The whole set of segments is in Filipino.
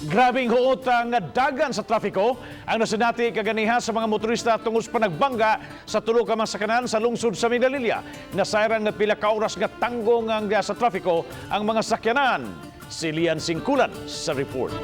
Grabeng huot nga dagan sa trapiko ang nasinati kaganiha sa mga motorista tungod sa panagbangga sa tulo ka mga sakyanan sa lungsod sa Minglanilla. Nasayran nga pila ka oras nga tanggong ang sa trapiko ang mga sakyanan. Si Lian Singkulan sa report.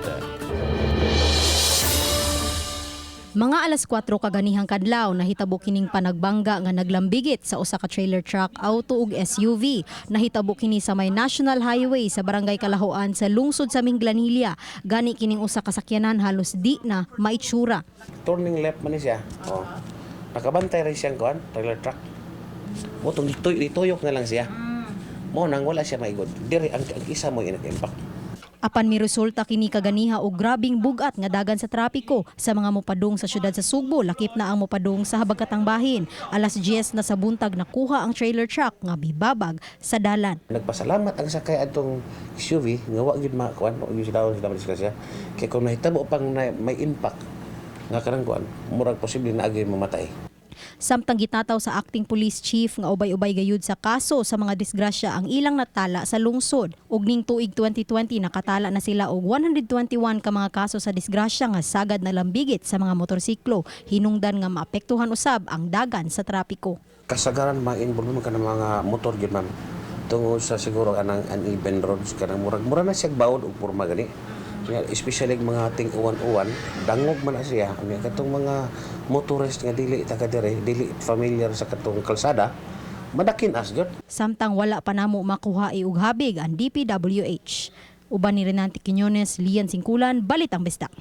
Mga alas 4 kaganihang kadlaw nahitabo kining panagbangga nga naglambigit sa usa ka trailer truck, auto ug SUV. Nahitabo kini sa may National Highway sa Barangay Kalahuan sa lungsod sa Minglanilla. Gani kining usa ka sakyanan halos di na maitsura. Turning left man ni siya. Oh. Nakabantay rin siyang kuan, trailer truck. Mo tong dituyok na lang siya. Mo nang wala siya maigod. Diri ang isa mo impact. Apan mi resulta kini kaganiha og grabing bugat nga dagan sa trapiko sa mga mopadung sa syudad sa Sugbo, lakip na ang mopadung sa Habagatang Bahin. Alas 10 na sa buntag nakuha ang trailer truck nga bibabag sa dalan. Nagpasalamat ang sakay atong SUV nga wa gyud makuan, wa gyud sila disgrasya. Kay kung nahitabo pang may impact nga kanang kuan, murag posible na agi mamatay. Samtang gitataw sa acting police chief nga ubay-ubay gayud sa kaso sa mga disgrasya ang ilang natala sa lungsod. Ug ning tuig 2020 nakatala na sila og 121 ka mga kaso sa disgrasya nga sagad na lambigit sa mga motorsiklo. Hinungdan nga maapektuhan usab ang dagan sa trapiko. Kasagaran ma-involve man kanang mga motor gyud ma'am. Tungod sa siguro anang uneven roads kanang murag-mura na siya bawod og porma gani. Especially mga ting uwan-uwan, dangog man na siya. Katong mga motorist nga dili taga dire, dili familiar sa katong kalsada, madakin asgod. Samtang wala pa namo makuha og habig ang DPWH. Uban ni Renante Quiñones, Lian Singkulan, Balitang Bisdak.